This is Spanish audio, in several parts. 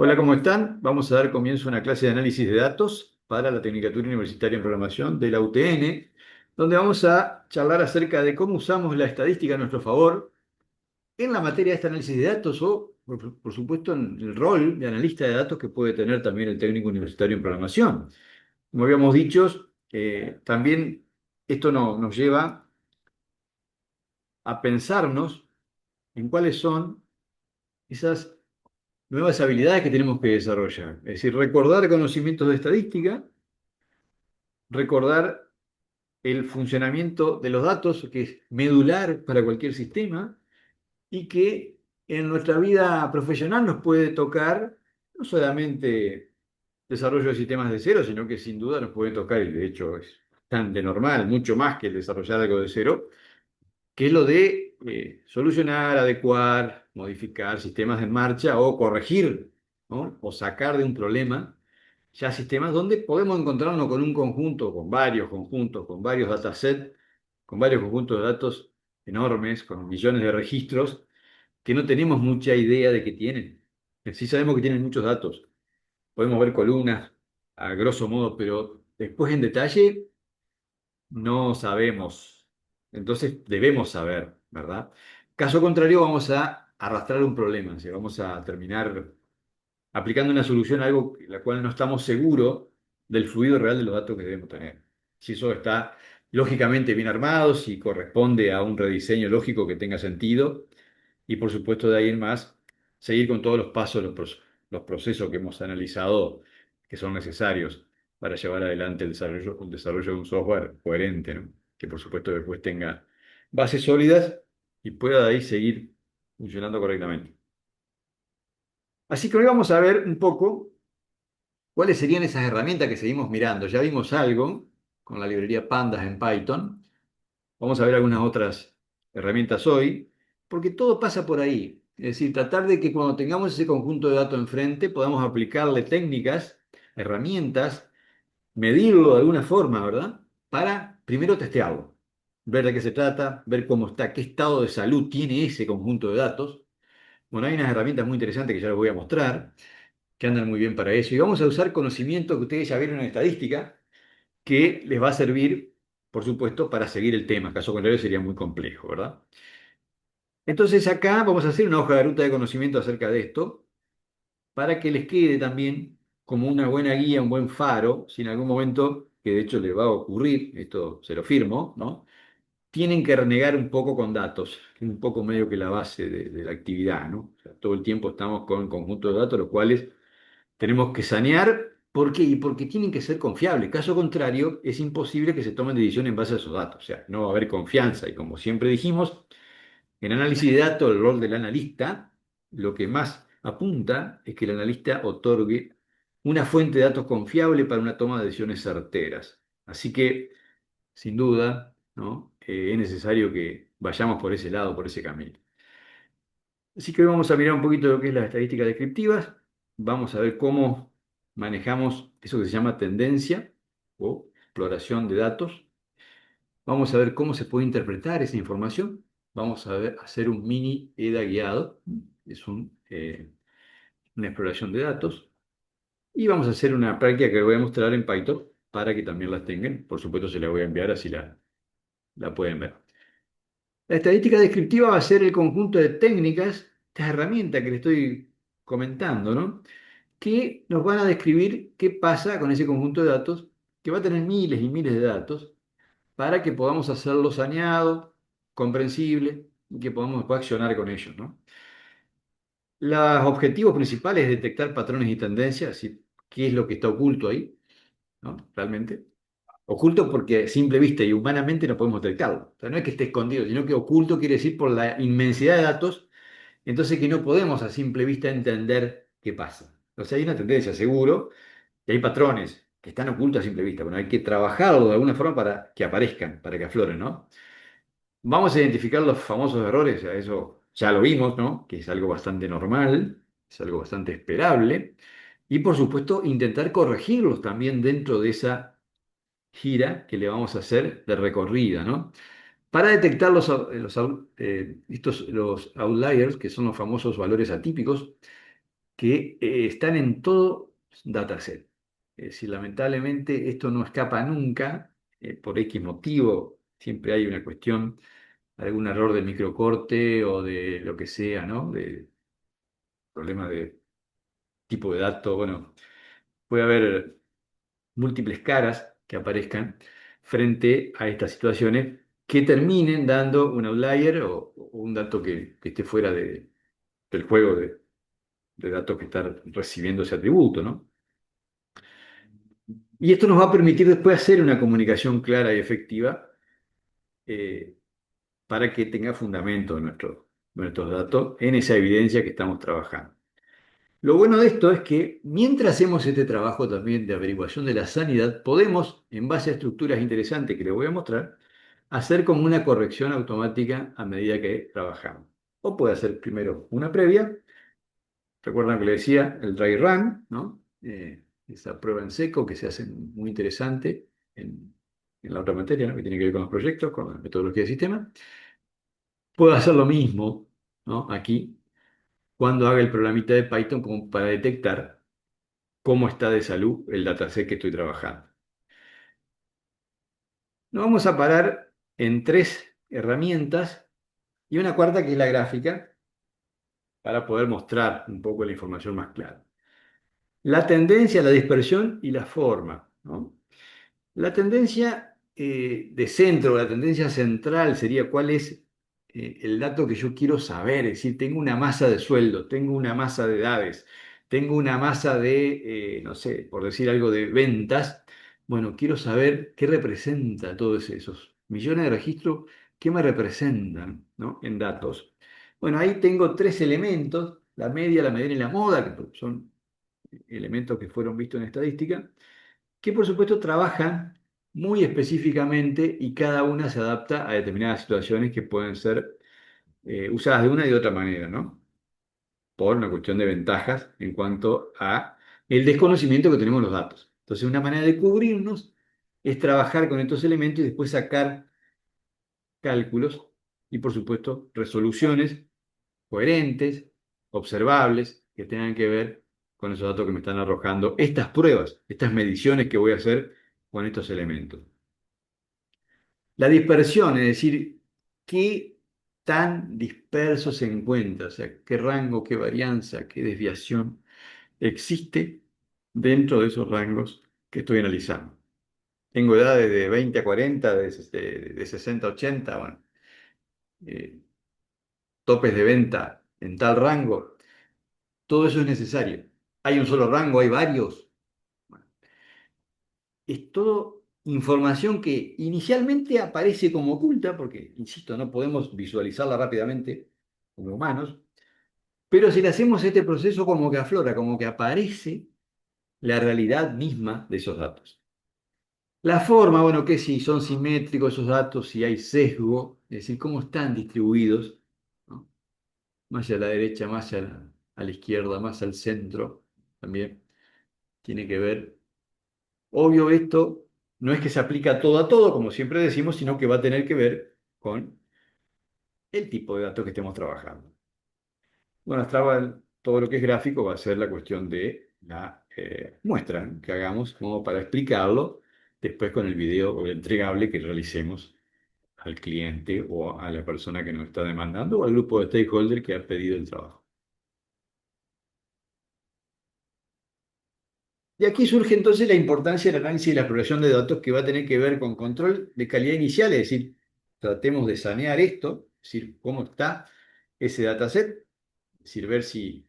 Hola, ¿cómo están? Vamos a dar comienzo a una clase de análisis de datos para la Tecnicatura Universitaria en Programación de la UTN, donde vamos a charlar acerca de cómo usamos la estadística a nuestro favor en la materia de este análisis de datos o, por supuesto, en el rol de analista de datos que puede tener también el técnico universitario en programación. Como habíamos dicho, también esto nos lleva a pensarnos en cuáles son esas nuevas habilidades que tenemos que desarrollar. Es decir, recordar conocimientos de estadística, recordar el funcionamiento de los datos, que es medular para cualquier sistema, y que en nuestra vida profesional nos puede tocar no solamente desarrollo de sistemas de cero, sino que sin duda nos puede tocar, y de hecho es bastante normal, mucho más que el desarrollar algo de cero, que es lo de solucionar, adecuar, modificar sistemas en marcha o corregir, ¿no? O sacar de un problema ya sistemas donde podemos encontrarnos con un conjunto, con varios conjuntos, con varios datasets, con varios conjuntos de datos enormes, con millones de registros, que no tenemos mucha idea de qué tienen. Sí sabemos que tienen muchos datos. Podemos ver columnas a grosso modo, pero después en detalle no sabemos. Entonces debemos saber, ¿verdad? Caso contrario, vamos a arrastrar un problema, si vamos a terminar aplicando una solución a algo la cual no estamos seguros del fluido real de los datos que debemos tener. Si eso está lógicamente bien armado, si corresponde a un rediseño lógico que tenga sentido, y por supuesto de ahí en más, seguir con todos los pasos, los procesos que hemos analizado que son necesarios para llevar adelante el desarrollo de un software coherente, ¿no? Que por supuesto después tenga bases sólidas y pueda de ahí seguir funcionando correctamente. Así que hoy vamos a ver un poco cuáles serían esas herramientas que seguimos mirando. Ya vimos algo con la librería Pandas en Python. Vamos a ver algunas otras herramientas hoy, porque todo pasa por ahí. Es decir, tratar de que cuando tengamos ese conjunto de datos enfrente podamos aplicarle técnicas, herramientas, medirlo de alguna forma, ¿verdad? Para primero testearlo, ver de qué se trata, ver cómo está, qué estado de salud tiene ese conjunto de datos. Bueno, hay unas herramientas muy interesantes que ya les voy a mostrar, que andan muy bien para eso. Y vamos a usar conocimiento que ustedes ya vieron en estadística, que les va a servir, por supuesto, para seguir el tema. Caso contrario sería muy complejo, ¿verdad? Entonces acá vamos a hacer una hoja de ruta de conocimiento acerca de esto, para que les quede también como una buena guía, un buen faro, si en algún momento, que de hecho les va a ocurrir, esto se lo firmo, ¿no? Tienen que renegar un poco con datos, que es un poco medio que la base de la actividad, ¿no? O sea, todo el tiempo estamos con conjuntos de datos, los cuales tenemos que sanear. ¿Por qué? Y porque tienen que ser confiables. Caso contrario, es imposible que se tomen decisiones en base a esos datos. O sea, no va a haber confianza. Y como siempre dijimos, en análisis de datos, el rol del analista, lo que más apunta es que el analista otorgue una fuente de datos confiable para una toma de decisiones certeras. Así que, sin duda, ¿no? Es necesario que vayamos por ese lado, por ese camino. Así que hoy vamos a mirar un poquito lo que es las estadísticas descriptivas. Vamos a ver cómo manejamos eso que se llama tendencia o exploración de datos. Vamos a ver cómo se puede interpretar esa información. Vamos a hacer un mini EDA guiado. Es una exploración de datos. Y vamos a hacer una práctica que voy a mostrar en Python para que también las tengan. Por supuesto, se la voy a enviar así la pueden ver. La estadística descriptiva va a ser el conjunto de técnicas, estas herramientas que le estoy comentando, ¿no? Que nos van a describir qué pasa con ese conjunto de datos, que va a tener miles y miles de datos, para que podamos hacerlo saneado, comprensible, y que podamos después accionar con ellos, ¿no? Los objetivos principales es detectar patrones y tendencias, así, qué es lo que está oculto ahí, ¿no? Realmente. Oculto porque a simple vista y humanamente no podemos detectarlo. O sea, no es que esté escondido, sino que oculto quiere decir por la inmensidad de datos, entonces que no podemos a simple vista entender qué pasa. O sea, hay una tendencia, seguro, y hay patrones que están ocultos a simple vista. Bueno, hay que trabajarlo de alguna forma para que aparezcan, para que afloren, ¿no? Vamos a identificar los famosos errores, o sea, eso ya lo vimos, ¿no? Que es algo bastante normal, es algo bastante esperable. Y por supuesto, intentar corregirlos también dentro de esa gira que le vamos a hacer de recorrida, ¿no? Para detectar los outliers, que son los famosos valores atípicos, que están en todo dataset. Es decir, lamentablemente esto no escapa nunca, por X motivo, siempre hay una cuestión, algún error de microcorte o de lo que sea, ¿no? De problemas de tipo de dato, bueno, puede haber múltiples caras que aparezcan frente a estas situaciones que terminen dando un outlier o un dato que esté fuera del juego de datos que está recibiendo ese atributo, ¿no? Y esto nos va a permitir después hacer una comunicación clara y efectiva eh, para que tenga fundamento nuestros datos en esa evidencia que estamos trabajando. Lo bueno de esto es que mientras hacemos este trabajo también de averiguación de la sanidad, podemos, en base a estructuras interesantes que les voy a mostrar, hacer como una corrección automática a medida que trabajamos. O puede hacer primero una previa. Recuerdan que le decía el dry run, ¿no? Esa prueba en seco que se hace muy interesante en la otra materia, ¿no? Que tiene que ver con los proyectos, con la metodología de sistema. Puedo hacer lo mismo, ¿no? Aquí, cuando haga el programita de Python como para detectar cómo está de salud el dataset que estoy trabajando. Nos vamos a parar en tres herramientas y una cuarta que es la gráfica para poder mostrar un poco la información más clara. La tendencia, la dispersión y la forma, ¿no? La tendencia de centro, la tendencia central sería cuál es el dato que yo quiero saber. Es decir, tengo una masa de sueldo, tengo una masa de edades, tengo una masa de, no sé, por decir algo de ventas. Bueno, quiero saber qué representa todos esos millones de registros, qué me representan, ¿no? En datos. Bueno, ahí tengo tres elementos, la media, la mediana y la moda, que son elementos que fueron vistos en estadística que por supuesto trabajan muy específicamente y cada una se adapta a determinadas situaciones que pueden ser usadas de una y de otra manera, ¿no? Por una cuestión de ventajas en cuanto a el desconocimiento que tenemos de los datos. Entonces, una manera de cubrirnos es trabajar con estos elementos y después sacar cálculos y, por supuesto, resoluciones coherentes, observables, que tengan que ver con esos datos que me están arrojando estas pruebas, estas mediciones que voy a hacer con estos elementos. La dispersión, es decir, qué tan disperso se encuentra, o sea, qué rango, qué varianza, qué desviación existe dentro de esos rangos que estoy analizando. Tengo edades de 20 a 40, de 60 a 80, bueno, eh, topes de venta en tal rango, todo eso es necesario. ¿Hay un solo rango? ¿Hay varios? Bueno, es todo información que inicialmente aparece como oculta, porque, insisto, no podemos visualizarla rápidamente como humanos, pero si le hacemos este proceso como que aflora, como que aparece la realidad misma de esos datos. La forma, bueno, que si son simétricos esos datos, si hay sesgo, es decir, cómo están distribuidos, ¿no? Más hacia la derecha, más a la izquierda, más al centro, también tiene que ver. Obvio, esto no es que se aplica todo a todo, como siempre decimos, sino que va a tener que ver con el tipo de datos que estemos trabajando. Bueno, todo lo que es gráfico va a ser la cuestión de la muestra, ¿no? Que hagamos como para explicarlo después con el video o el entregable que realicemos al cliente o a la persona que nos está demandando o al grupo de stakeholders que ha pedido el trabajo. Y aquí surge entonces la importancia del análisis y la exploración de datos que va a tener que ver con control de calidad inicial, es decir, tratemos de sanear esto, es decir, cómo está ese dataset, es decir, ver si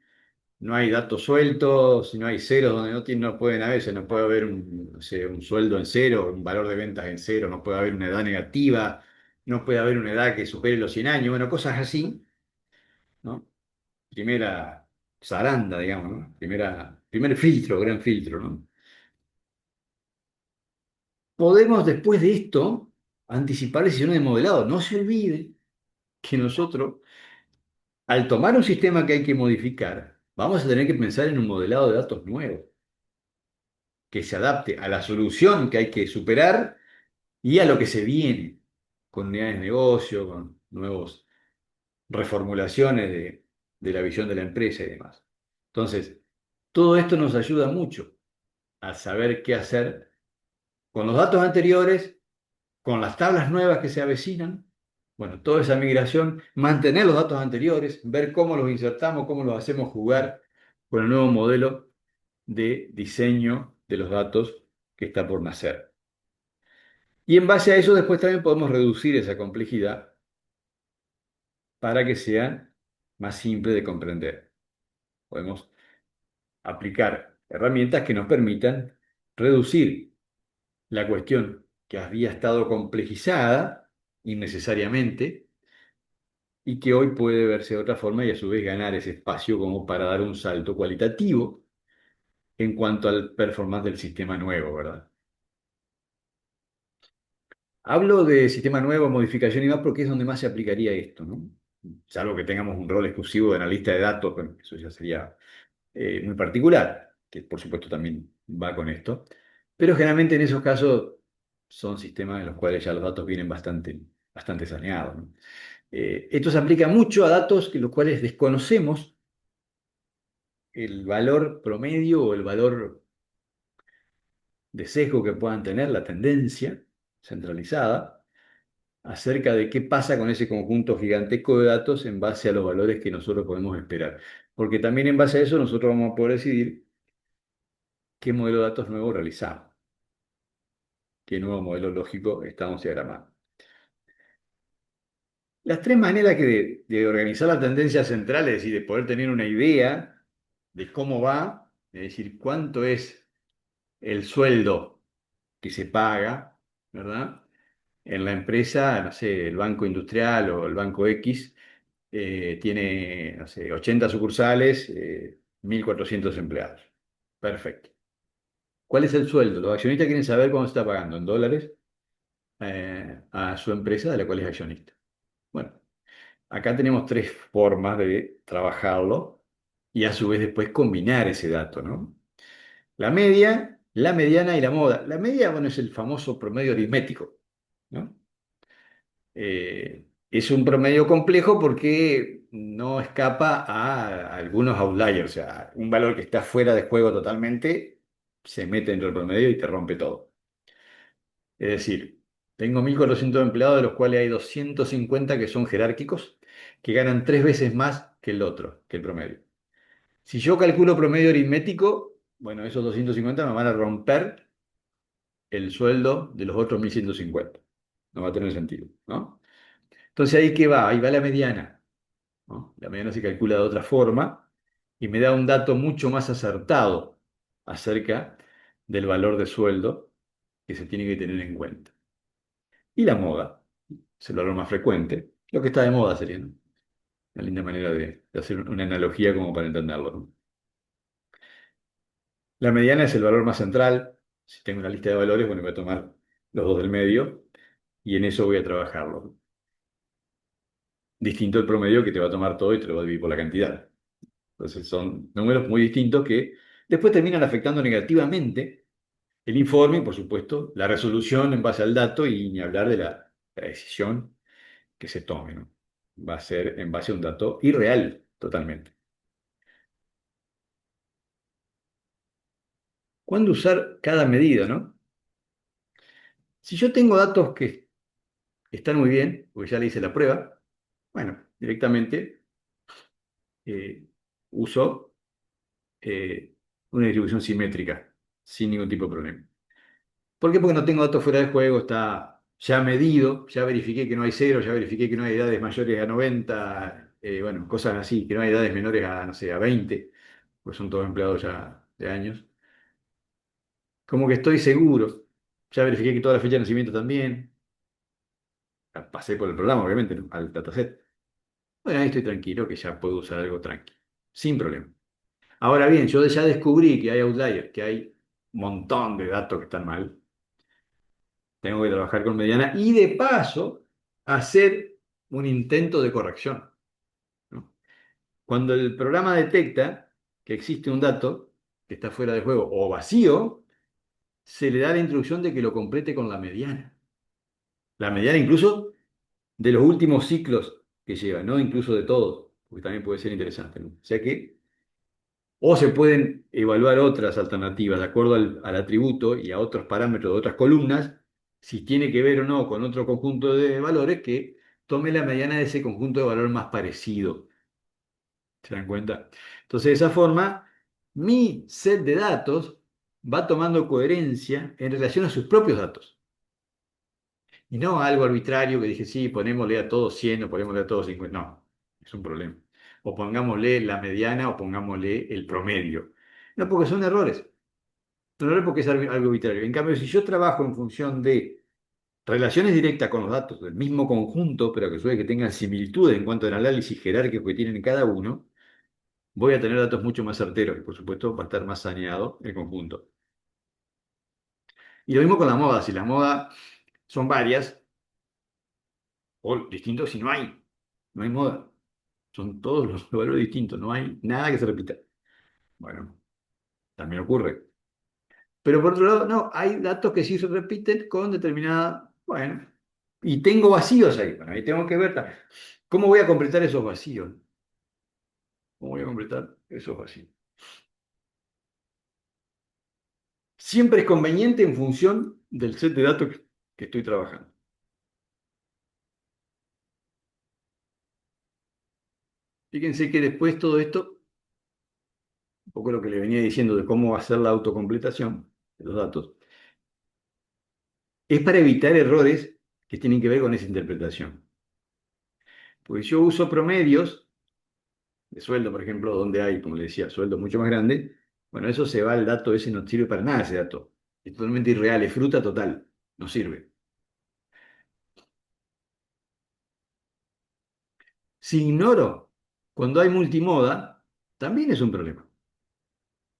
no hay datos sueltos, si no hay ceros donde no pueden haber, no puede haber no sé, un sueldo en cero, un valor de ventas en cero, no puede haber una edad negativa, no puede haber una edad que supere los 100 años, bueno, cosas así, ¿no? Primera zaranda, digamos, ¿no? Primer filtro, gran filtro, ¿no? Podemos después de esto anticipar decisiones de modelado. No se olvide que nosotros, al tomar un sistema que hay que modificar, vamos a tener que pensar en un modelado de datos nuevo, que se adapte a la solución que hay que superar y a lo que se viene, con unidades de negocio, con nuevas reformulaciones de la visión de la empresa y demás. Entonces, Todo esto nos ayuda mucho a saber qué hacer con los datos anteriores, con las tablas nuevas que se avecinan. Bueno, toda esa migración, mantener los datos anteriores, ver cómo los insertamos, cómo los hacemos jugar con el nuevo modelo de diseño de los datos que está por nacer. Y en base a eso después también podemos reducir esa complejidad para que sea más simple de comprender. Podemos aplicar herramientas que nos permitan reducir la cuestión que había estado complejizada innecesariamente y que hoy puede verse de otra forma y a su vez ganar ese espacio como para dar un salto cualitativo en cuanto al performance del sistema nuevo, ¿verdad? Hablo de sistema nuevo, modificación y más porque es donde más se aplicaría esto, ¿no? Salvo que tengamos un rol exclusivo de analista de datos, bueno, eso ya sería muy particular, que por supuesto también va con esto. Pero generalmente en esos casos son sistemas en los cuales ya los datos vienen bastante saneados, ¿no? Esto se aplica mucho a datos que los cuales desconocemos el valor promedio o el valor de sesgo que puedan tener, la tendencia centralizada, acerca de qué pasa con ese conjunto gigantesco de datos en base a los valores que nosotros podemos esperar. Porque también en base a eso nosotros vamos a poder decidir qué modelo de datos nuevo realizamos, qué nuevo modelo lógico estamos diagramando. Las tres maneras de organizar la tendencia central, es decir, de poder tener una idea de cómo va, es decir, cuánto es el sueldo que se paga, ¿verdad? En la empresa, no sé, el Banco Industrial o el Banco X tiene, no sé, 80 sucursales, 1.400 empleados. Perfecto. ¿Cuál es el sueldo? Los accionistas quieren saber cuándo se está pagando en dólares a su empresa de la cual es accionista. Bueno, acá tenemos tres formas de trabajarlo y a su vez después combinar ese dato, ¿no? La media, la mediana y la moda. La media, bueno, es el famoso promedio aritmético, ¿no? Es un promedio complejo porque no escapa a algunos outliers, o sea, un valor que está fuera de juego totalmente se mete dentro del promedio y te rompe todo. Es decir, tengo 1.400 empleados, de los cuales hay 250 que son jerárquicos, que ganan tres veces más que el otro, que el promedio. Si yo calculo promedio aritmético, bueno, esos 250 me van a romper el sueldo de los otros 1.150. No va a tener sentido, ¿no? Entonces, ¿ahí qué va? Ahí va la mediana, ¿no? La mediana se calcula de otra forma y me da un dato mucho más acertado acerca del valor de sueldo que se tiene que tener en cuenta. Y la moda es el valor más frecuente. Lo que está de moda sería, ¿no? Una linda manera de hacer una analogía como para entenderlo, ¿no? La mediana es el valor más central. Si tengo una lista de valores, bueno, voy a tomar los dos del medio y en eso voy a trabajarlo. Distinto el promedio que te va a tomar todo y te lo va a dividir por la cantidad. Entonces son números muy distintos que después terminan afectando negativamente el informe y, por supuesto, la resolución en base al dato y ni hablar de la decisión que se tome, ¿no? Va a ser en base a un dato irreal totalmente. ¿Cuándo usar cada medida, no? Si yo tengo datos que están muy bien, porque ya le hice la prueba, bueno, directamente eh, uso eh, una distribución simétrica sin ningún tipo de problema. ¿Por qué? Porque no tengo datos fuera de juego, está ya medido, ya verifiqué que no hay cero, ya verifiqué que no hay edades mayores a 90, bueno, cosas así, que no hay edades menores a, no sé, a 20, pues son todos empleados ya de años. Como que estoy seguro, ya verifiqué que toda la fecha de nacimiento también, pasé por el programa, obviamente, ¿no? Al dataset. Bueno, ahí estoy tranquilo que ya puedo usar algo tranquilo, sin problema. Ahora bien, yo ya descubrí que hay outliers, que hay un montón de datos que están mal. Tengo que trabajar con mediana y de paso hacer un intento de corrección, ¿no? Cuando el programa detecta que existe un dato que está fuera de juego o vacío, se le da la instrucción de que lo complete con la mediana. La mediana incluso de los últimos ciclos que lleva, no incluso de todos, porque también puede ser interesante, ¿no? O sea que O se pueden evaluar otras alternativas de acuerdo al atributo y a otros parámetros de otras columnas, si tiene que ver o no con otro conjunto de valores que tome la mediana de ese conjunto de valores más parecido. ¿Se dan cuenta? Entonces, de esa forma, mi set de datos va tomando coherencia en relación a sus propios datos. Y no algo arbitrario que dije, sí, ponémosle a todos 100 o ponémosle a todos 50. No, es un problema. O pongámosle la mediana o pongámosle el promedio. No, porque son errores. Son errores porque es algo arbitrario. En cambio, si yo trabajo en función de relaciones directas con los datos del mismo conjunto, pero que suele que tengan similitudes en cuanto al análisis jerárquico que tienen cada uno, voy a tener datos mucho más certeros y, por supuesto, va a estar más saneado el conjunto. Y lo mismo con la moda. Si la moda son varias o distintos, si no hay moda. Son todos los valores distintos, no hay nada que se repita. Bueno, también ocurre. Pero por otro lado, no, hay datos que sí se repiten con determinada, bueno, y tengo vacíos ahí. Bueno, ahí tengo que ver también. ¿Cómo voy a completar esos vacíos? ¿Cómo voy a completar esos vacíos? Siempre es conveniente en función del set de datos que estoy trabajando. Fíjense que después todo esto, un poco lo que le venía diciendo de cómo hacer la autocompletación de los datos, es para evitar errores que tienen que ver con esa interpretación. Pues yo uso promedios de sueldo, por ejemplo, donde hay, como le decía, sueldos mucho más grandes. Bueno, eso se va al dato, ese no sirve para nada ese dato. Es totalmente irreal, es fruta total, no sirve. Si ignoro cuando hay multimoda, también es un problema.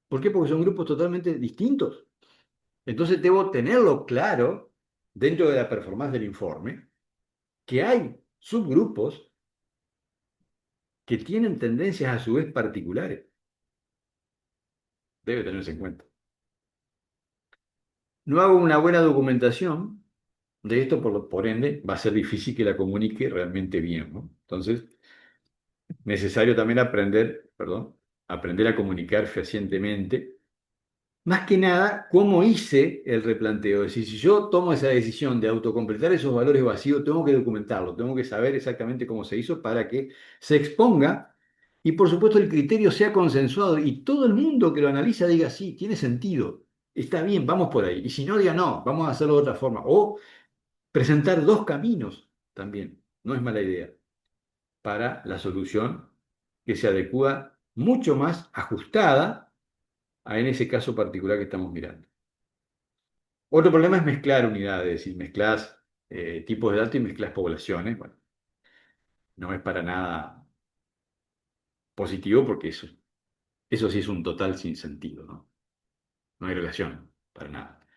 ¿Por qué? Porque son grupos totalmente distintos. Entonces debo tenerlo claro dentro de la performance del informe que hay subgrupos que tienen tendencias a su vez particulares. Debe tenerse en cuenta. No hago una buena documentación de esto, por ende, va a ser difícil que la comunique realmente bien, ¿no? Entonces, necesario también aprender a comunicar fehacientemente. Más que nada, cómo hice el replanteo. Es decir, si yo tomo esa decisión de autocompletar esos valores vacíos, tengo que documentarlo, tengo que saber exactamente cómo se hizo para que se exponga y, por supuesto, el criterio sea consensuado y todo el mundo que lo analiza diga, sí, tiene sentido, está bien, vamos por ahí. Y si no, diga, no, vamos a hacerlo de otra forma. O presentar dos caminos también, no es mala idea, para la solución que se adecua mucho más ajustada a en ese caso particular que estamos mirando. Otro problema es mezclar unidades, es decir, mezclas tipos de datos y mezclas poblaciones. Bueno, no es para nada positivo porque eso sí es un total sinsentido, ¿no? No hay relación, para nada.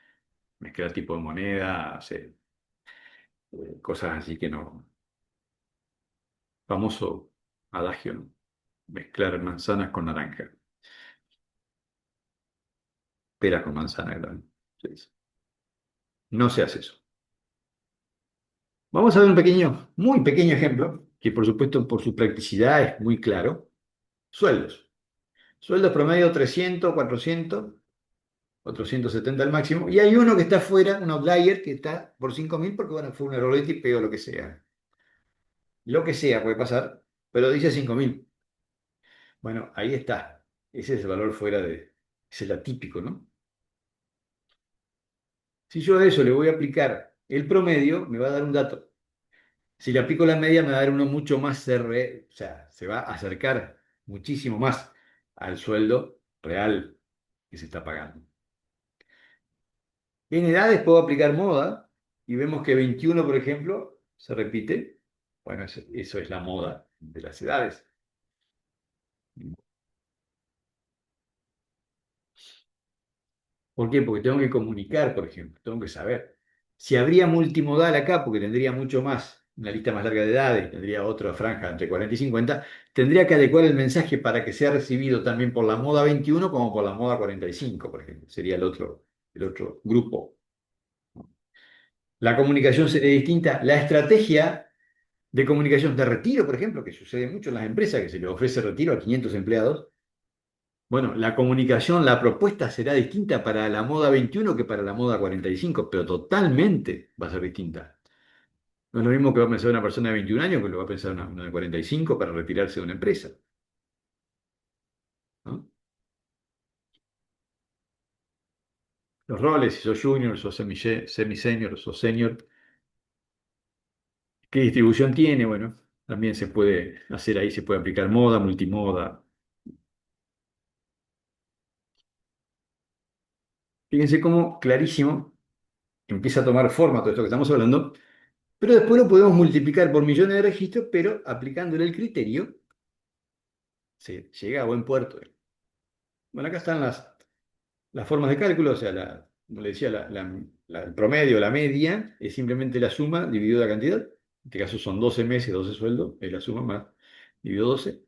Mezclar tipo de moneda, hacer, cosas así que no. Famoso adagio, ¿no? Mezclar manzanas con naranja, peras con manzana, claro. Se dice. No se hace eso. Vamos a ver un pequeño, muy pequeño ejemplo, que por supuesto por su practicidad es muy claro. Sueldos. Sueldos promedio 300, 400, 470 al máximo. Y hay uno que está fuera, un outlier, que está por 5.000 porque bueno, fue un error de tipeo o lo que sea. Lo que sea puede pasar, pero dice 5.000. Bueno, ahí está. Ese es el valor fuera de... Ese es el atípico, ¿no? Si yo a eso le voy a aplicar el promedio, me va a dar un dato. Si le aplico la media, me va a dar uno mucho más o sea, se va a acercar muchísimo más al sueldo real que se está pagando. En edades puedo aplicar moda y vemos que 21, por ejemplo, se repite. Bueno, eso es la moda de las edades. ¿Por qué? Porque tengo que comunicar, por ejemplo, tengo que saber. Si habría multimodal acá, porque tendría mucho más, una lista más larga de edades, tendría otra franja entre 40 y 50, tendría que adecuar el mensaje para que sea recibido también por la moda 21 como por la moda 45, por ejemplo. Sería el otro grupo. La comunicación sería distinta. La estrategia de comunicación de retiro, por ejemplo, que sucede mucho en las empresas, que se les ofrece retiro a 500 empleados, Bueno, la comunicación, la propuesta será distinta para la moda 21 que para la moda 45, pero totalmente va a ser distinta. No es lo mismo que va a pensar una persona de 21 años que lo va a pensar una de 45 para retirarse de una empresa, ¿no? Los roles, si sos junior, sos semi-senior, sos senior, ¿qué distribución tiene? Bueno, también se puede hacer ahí, se puede aplicar moda, multimoda. Fíjense cómo clarísimo empieza a tomar forma todo esto que estamos hablando, pero después lo podemos multiplicar por millones de registros, pero aplicándole el criterio, se llega a buen puerto. Bueno, acá están las formas de cálculo, o sea, como le decía, el promedio, la media, es simplemente la suma dividido la cantidad. En este caso son 12 meses, 12 sueldos, es la suma más dividido 12.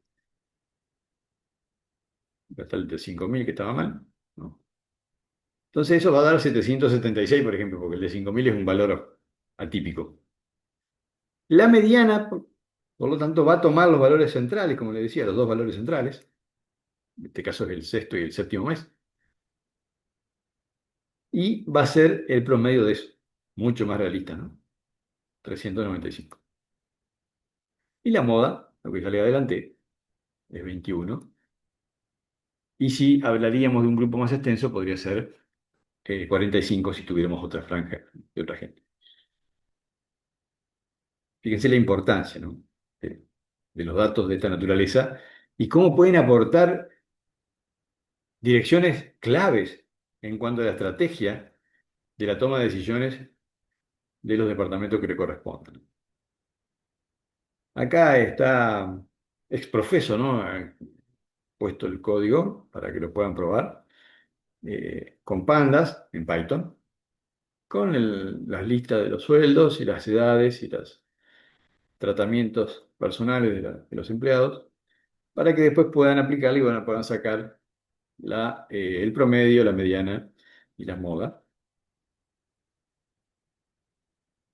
Acá está el de 5.000 que estaba mal, ¿no? Entonces eso va a dar 776, por ejemplo, porque el de 5.000 es un valor atípico. La mediana, por lo tanto, va a tomar los valores centrales, como le decía, los dos valores centrales. En este caso es el sexto y el séptimo mes. Y va a ser el promedio de eso. Mucho más realista, ¿no? 395. Y la moda, lo que ya le adelanté, es 21. Y si hablaríamos de un grupo más extenso, podría ser 45 si tuviéramos otra franja de otra gente. Fíjense la importancia, ¿no? de los datos de esta naturaleza y cómo pueden aportar direcciones claves en cuanto a la estrategia de la toma de decisiones de los departamentos que le correspondan. Acá está exprofeso, ¿no? Puesto el código para que lo puedan probar, con pandas en Python, con las listas de los sueldos y las edades y los tratamientos personales de los empleados, para que después puedan aplicarlo y bueno, puedan sacar el promedio, la mediana y la moda.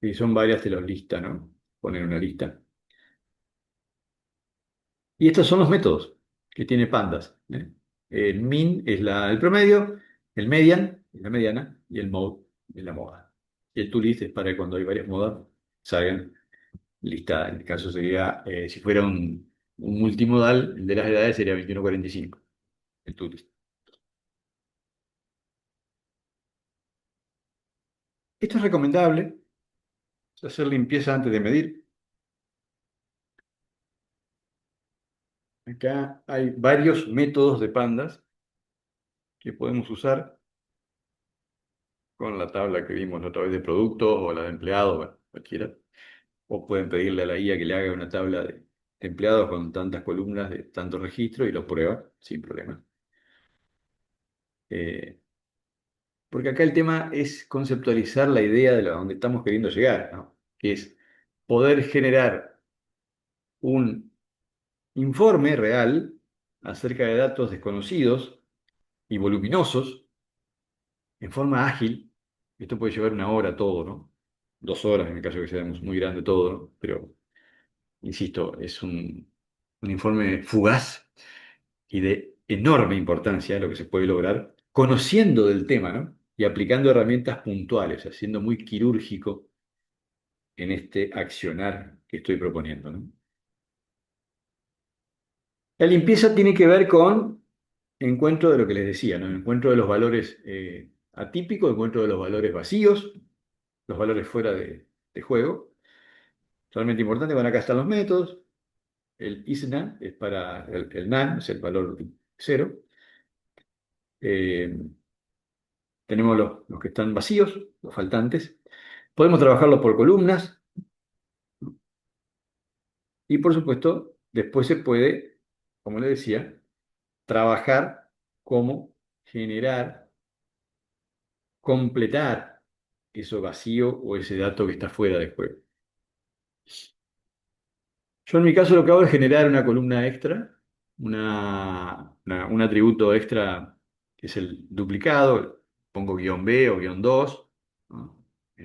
Y son varias, te los lista, ¿no? Poner una lista. Y estos son los métodos que tiene Pandas, ¿eh? El min es el promedio, el median es la mediana y el mode es la moda. Y el toList es para que cuando hay varias modas salgan listadas. En el caso sería, si fuera un multimodal, el de las edades sería 2145, el toList. Esto es recomendable, hacer limpieza antes de medir. Acá hay varios métodos de pandas que podemos usar con la tabla que vimos la otra vez de productos o la de empleados, bueno, cualquiera. O pueden pedirle a la IA que le haga una tabla de empleados con tantas columnas de tantos registros y lo prueba sin problema. Eh, Porque acá el tema es conceptualizar la idea de donde estamos queriendo llegar, ¿no? Que es poder generar un informe real acerca de datos desconocidos y voluminosos en forma ágil. Esto puede llevar una hora todo, ¿no? 2 horas en el caso que sea muy grande todo, ¿no? Pero, insisto, es un informe fugaz y de enorme importancia lo que se puede lograr conociendo del tema, ¿no? Y aplicando herramientas puntuales, haciendo muy quirúrgico en este accionar que estoy proponiendo, ¿no? La limpieza tiene que ver con encuentro de lo que les decía, ¿no? Encuentro de los valores atípicos, encuentro de los valores vacíos, los valores fuera de juego. Realmente importante, bueno, acá están los métodos. El isNaN es para el NaN, es el valor cero. Eh, Tenemos los que están vacíos, los faltantes. Podemos trabajarlos por columnas y por supuesto después se puede, como le decía, trabajar cómo generar, completar eso vacío o ese dato que está fuera de juego. Yo en mi caso lo que hago es generar una columna extra, un atributo extra que es el duplicado, pongo guión B o guión 2, ¿no?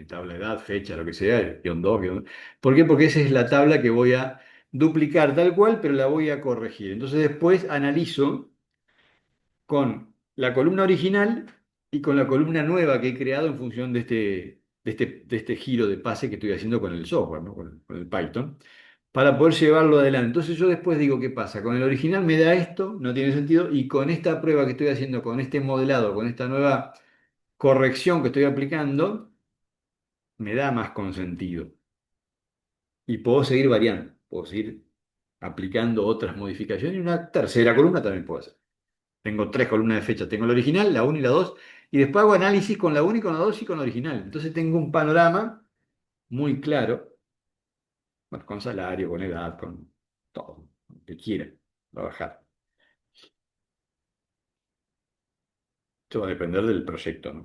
Tabla de edad, fecha, lo que sea, guión 2, guión... ¿Por qué? Porque esa es la tabla que voy a duplicar tal cual, pero la voy a corregir. Entonces después analizo con la columna original y con la columna nueva que he creado en función de este giro de pase que estoy haciendo con el software, ¿no? Con el Python, para poder llevarlo adelante. Entonces yo después digo, ¿qué pasa? Con el original me da esto, no tiene sentido, y con esta prueba que estoy haciendo, con este modelado, con esta nueva corrección que estoy aplicando, me da más consentido. Y puedo seguir variando, puedo seguir aplicando otras modificaciones y una tercera columna también puedo hacer. Tengo tres columnas de fecha, tengo la original, la 1 y la 2, y después hago análisis con la 1 y con la 2 y con la original. Entonces tengo un panorama muy claro, bueno, con salario, con edad, con todo, lo que quiera trabajar. Esto va a depender del proyecto, ¿no?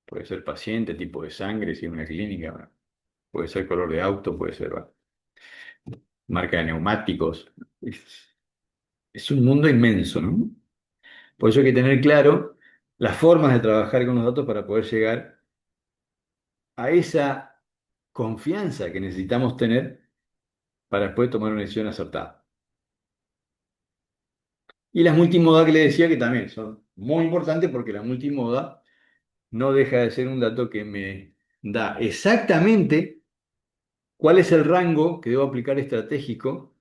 Puede ser paciente, tipo de sangre, si es una clínica, bueno, puede ser color de auto, puede ser, bueno, marca de neumáticos. Es un mundo inmenso, ¿no? Por eso hay que tener claro las formas de trabajar con los datos para poder llegar a esa confianza que necesitamos tener para después tomar una decisión acertada. Y las multimoda que le decía que también son muy importantes porque la multimoda no deja de ser un dato que me da exactamente cuál es el rango que debo aplicar estratégico.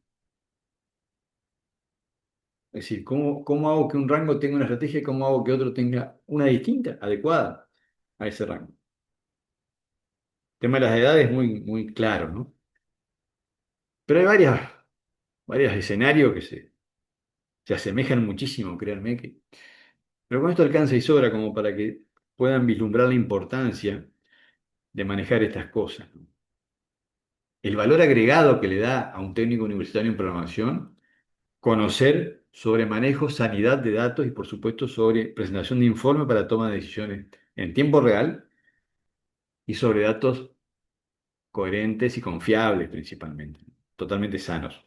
Es decir, cómo hago que un rango tenga una estrategia y cómo hago que otro tenga una distinta, adecuada a ese rango. El tema de las edades es muy, muy claro, ¿no? Pero hay varios escenarios que se asemejan muchísimo, créanme que. Pero con esto alcanza y sobra como para que puedan vislumbrar la importancia de manejar estas cosas, ¿no? El valor agregado que le da a un técnico universitario en programación, conocer sobre manejo, sanidad de datos y por supuesto sobre presentación de informe para toma de decisiones en tiempo real y sobre datos coherentes y confiables principalmente, totalmente sanos,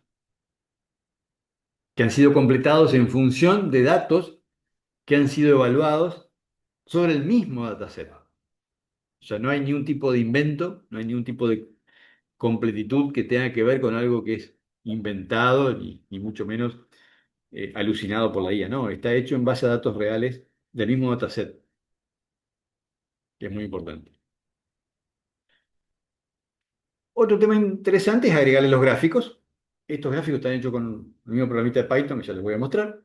que han sido completados en función de datos que han sido evaluados sobre el mismo dataset. O sea, no hay ningún tipo de invento, no hay ningún tipo de completitud que tenga que ver con algo que es inventado ni mucho menos alucinado por la IA. No, está hecho en base a datos reales del mismo dataset, que es muy importante. Otro tema interesante es agregarle los gráficos. Estos gráficos están hechos con el mismo programita de Python que ya les voy a mostrar,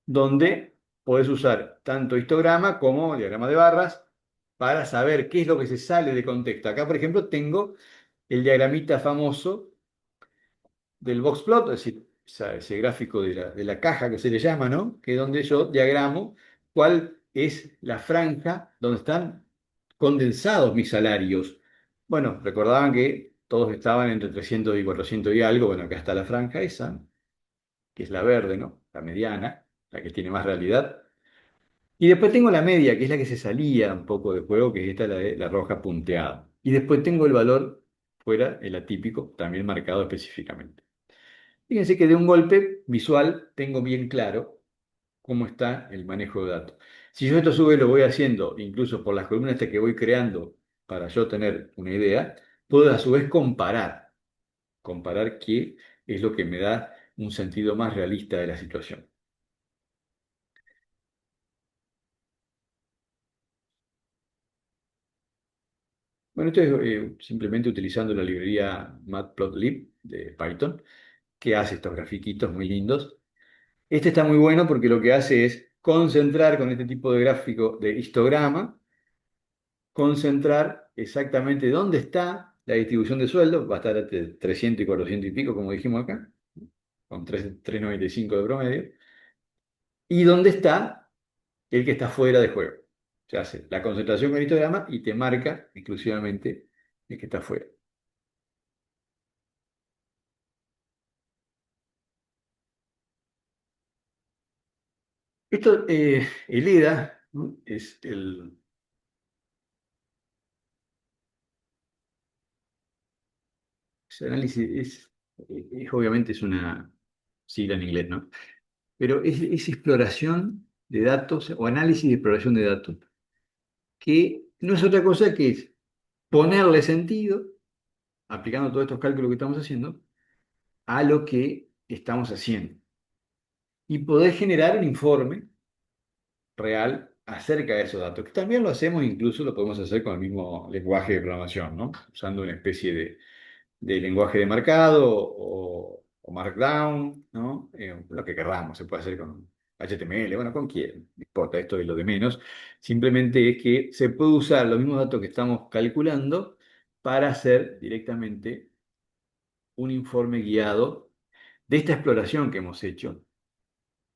donde podés usar tanto histograma como diagrama de barras para saber qué es lo que se sale de contexto. Acá, por ejemplo, tengo el diagramita famoso del boxplot, es decir, ese gráfico de la caja que se le llama, ¿no? Que es donde yo diagramo cuál es la franja donde están condensados mis salarios. Bueno, recordaban que todos estaban entre 300 y 400 y algo. Bueno, acá está la franja esa, que es la verde, ¿no? La mediana, la que tiene más realidad. Y después tengo la media, que es la que se salía un poco de juego, que es esta, la roja punteada. Y después tengo el valor fuera, el atípico, también marcado específicamente. Fíjense que de un golpe visual tengo bien claro cómo está el manejo de datos. Si yo esto a su vez lo voy haciendo, incluso por las columnas estas que voy creando para yo tener una idea, puedo a su vez comparar qué es lo que me da un sentido más realista de la situación. Bueno, esto es simplemente utilizando la librería Matplotlib de Python, que hace estos grafiquitos muy lindos. Este está muy bueno porque lo que hace es concentrar con este tipo de gráfico de histograma, concentrar exactamente dónde está la distribución de sueldo, va a estar entre 300 y 400 y pico, como dijimos acá, con 3,95 de promedio, y dónde está el que está fuera de juego. Se hace la concentración con histograma y te marca exclusivamente el que está fuera. Esto, el EDA, ¿no? Ese análisis obviamente es una sigla en inglés, ¿no? Pero es exploración de datos o análisis y exploración de datos, que no es otra cosa que es ponerle sentido, aplicando todos estos cálculos que estamos haciendo, a lo que estamos haciendo y poder generar un informe real acerca de esos datos, que también lo hacemos, incluso lo podemos hacer con el mismo lenguaje de programación, ¿no? Usando una especie de lenguaje de marcado o Markdown, ¿no? Lo que querramos, se puede hacer con HTML, bueno, con quién, no importa, esto es lo de menos. Simplemente es que se puede usar los mismos datos que estamos calculando para hacer directamente un informe guiado de esta exploración que hemos hecho,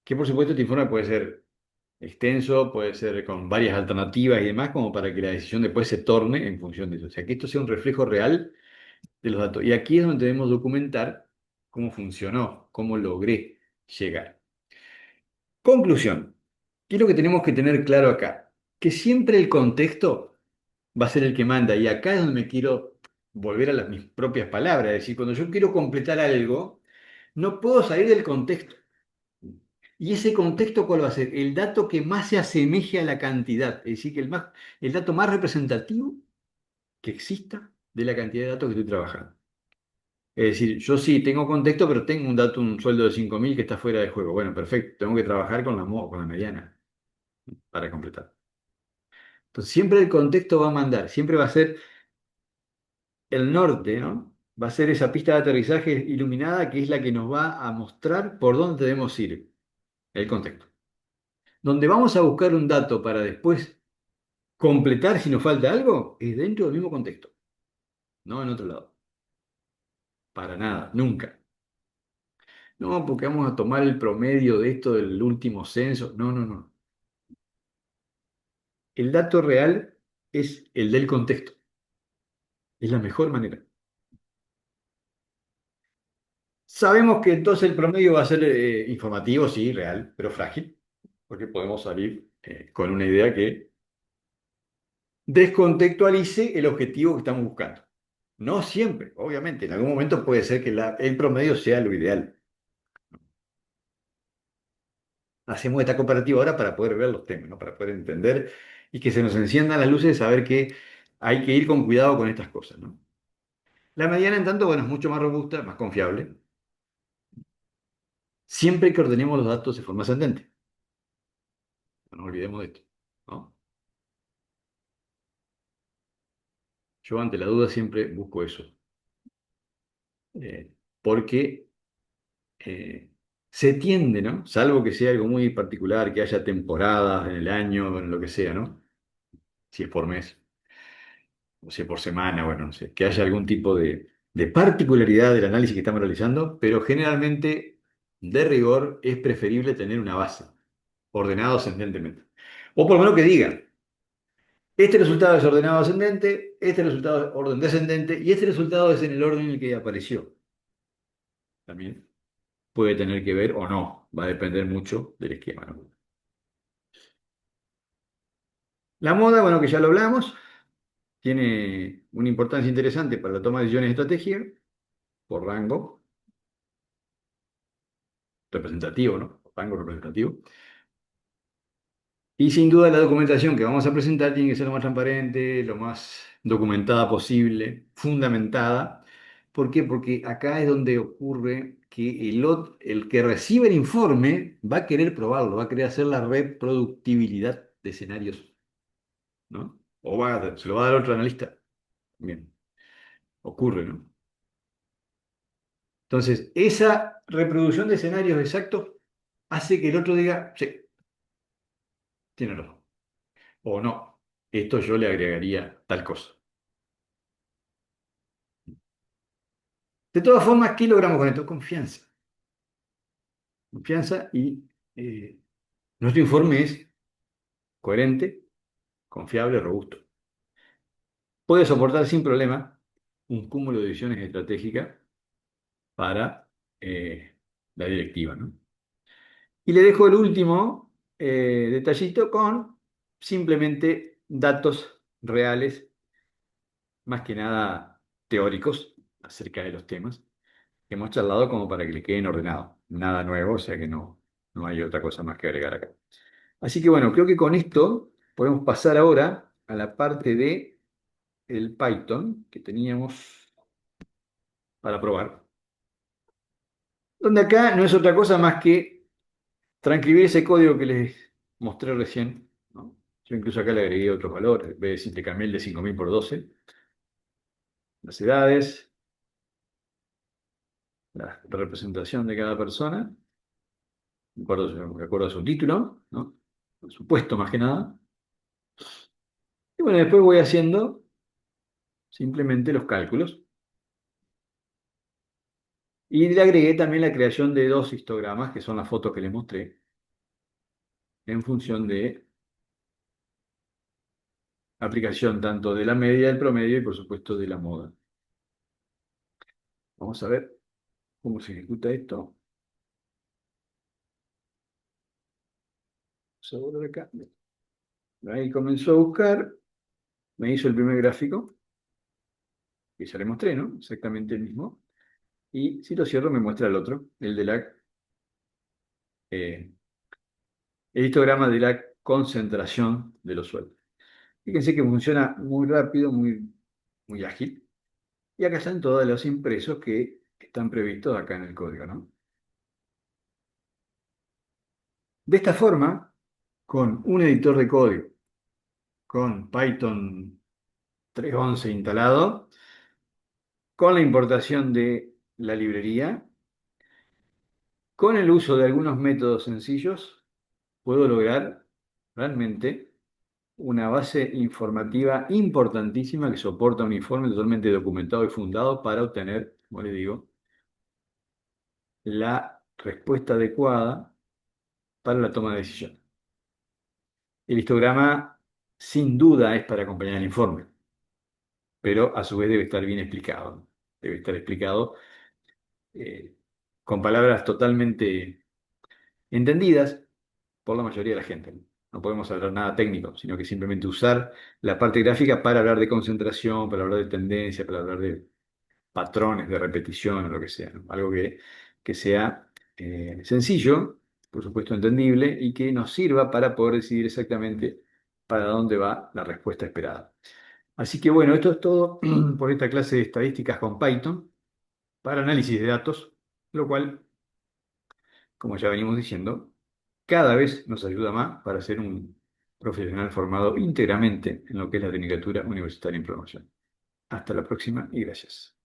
que por supuesto este informe puede ser extenso, puede ser con varias alternativas y demás, como para que la decisión después se torne en función de eso. O sea, que esto sea un reflejo real de los datos. Y aquí es donde debemos documentar cómo funcionó, cómo logré llegar. Conclusión. ¿Qué es lo que tenemos que tener claro acá? Que siempre el contexto va a ser el que manda. Y acá es donde me quiero volver a mis propias palabras. Es decir, cuando yo quiero completar algo, no puedo salir del contexto. ¿Y ese contexto cuál va a ser? El dato que más se asemeje a la cantidad. Es decir, que el dato más representativo que exista de la cantidad de datos que estoy trabajando. Es decir, yo sí tengo contexto, pero tengo un dato, un sueldo de 5.000 que está fuera de juego. Bueno, perfecto. Tengo que trabajar con la mediana para completar. Entonces, siempre el contexto va a mandar. Siempre va a ser el norte, ¿no? Va a ser esa pista de aterrizaje iluminada que es la que nos va a mostrar por dónde debemos ir. El contexto. Donde vamos a buscar un dato para después completar si nos falta algo, es dentro del mismo contexto, no en otro lado. Para nada, nunca. No, porque vamos a tomar el promedio de esto del último censo. No, no, no. El dato real es el del contexto. Es la mejor manera. Sabemos que entonces el promedio va a ser informativo, sí, real, pero frágil, porque podemos salir con una idea que descontextualice el objetivo que estamos buscando. No siempre, obviamente. En algún momento puede ser que el promedio sea lo ideal. Hacemos esta comparativa ahora para poder ver los temas, ¿no? Para poder entender y que se nos enciendan las luces de saber que hay que ir con cuidado con estas cosas, ¿no? La mediana, en tanto, bueno, es mucho más robusta, más confiable, siempre que ordenemos los datos de forma ascendente. No nos olvidemos de esto, ¿no? Yo ante la duda siempre busco eso, porque eh, se tiende, ¿no? Salvo que sea algo muy particular, que haya temporadas en el año, en lo que sea, ¿no? Si es por mes, o si es por semana, bueno, no sé, que haya algún tipo de particularidad del análisis que estamos realizando, pero generalmente, de rigor, es preferible tener una base, ordenado ascendentemente. O por lo menos que diga, este resultado es ordenado ascendente, este resultado es orden descendente, y este resultado es en el orden en el que apareció. También puede tener que ver o no, va a depender mucho del esquema, ¿no? La moda, bueno, que ya lo hablamos, tiene una importancia interesante para la toma de decisiones de estrategia por rango representativo, ¿no? Rango representativo. Y sin duda la documentación que vamos a presentar tiene que ser lo más transparente, lo más documentada posible, fundamentada. ¿Por qué? Porque acá es donde ocurre que el que recibe el informe va a querer probarlo, va a querer hacer la reproductibilidad de escenarios, ¿no? Se lo va a dar otro analista. Bien, ocurre, ¿no? Entonces, esa reproducción de escenarios exactos hace que el otro diga, sí, tiene razón. O no, esto yo le agregaría tal cosa. De todas formas, ¿qué logramos con esto? Confianza. Confianza y eh, nuestro informe es coherente, confiable, robusto. Puede soportar sin problema un cúmulo de decisiones estratégicas para la directiva, ¿no? Y le dejo el último detallito con simplemente datos reales, más que nada teóricos, acerca de los temas que hemos charlado como para que le queden ordenados. Nada nuevo, o sea que no hay otra cosa más que agregar acá. Así que bueno, creo que con esto podemos pasar ahora a la parte de el Python que teníamos para probar. donde acá no es otra cosa más que transcribir ese código que les mostré recién, ¿no? Yo incluso acá le agregué otros valores, en vez de decir te cambié el de 5000 por 12, las edades, la representación de cada persona, de acuerdo a su título, ¿no? Su puesto más que nada. Y bueno, después voy haciendo simplemente los cálculos. Y le agregué también la creación de dos histogramas, que son las fotos que les mostré, en función de aplicación tanto de la media, del promedio y por supuesto de la moda. Vamos a ver cómo se ejecuta esto. Vamos a volver acá. Ahí comenzó a buscar, me hizo el primer gráfico, que ya le mostré, ¿no? Exactamente el mismo. Y si lo cierro me muestra el otro, el de eh, el histograma de la concentración de los sueldos. Fíjense que funciona muy rápido, muy ágil. Y acá están todos los impresos que están previstos acá en el código, ¿no? De esta forma, con un editor de código, con Python 3.11 instalado, con la importación de la librería, con el uso de algunos métodos sencillos, puedo lograr realmente una base informativa importantísima que soporta un informe totalmente documentado y fundado para obtener, como les digo, la respuesta adecuada para la toma de decisión. El histograma, sin duda, es para acompañar el informe, pero a su vez debe estar bien explicado. Debe estar explicado eh, con palabras totalmente entendidas por la mayoría de la gente. No podemos hablar nada técnico, sino que simplemente usar la parte gráfica para hablar de concentración, para hablar de tendencia, para hablar de patrones de repetición o lo que sea, ¿no? Algo que sea sencillo, por supuesto entendible, y que nos sirva para poder decidir exactamente para dónde va la respuesta esperada. Así que bueno, esto es todo por esta clase de estadísticas con Python para análisis de datos, lo cual, como ya venimos diciendo, cada vez nos ayuda más para ser un profesional formado íntegramente en lo que es la tecnicatura universitaria en programación. Hasta la próxima y gracias.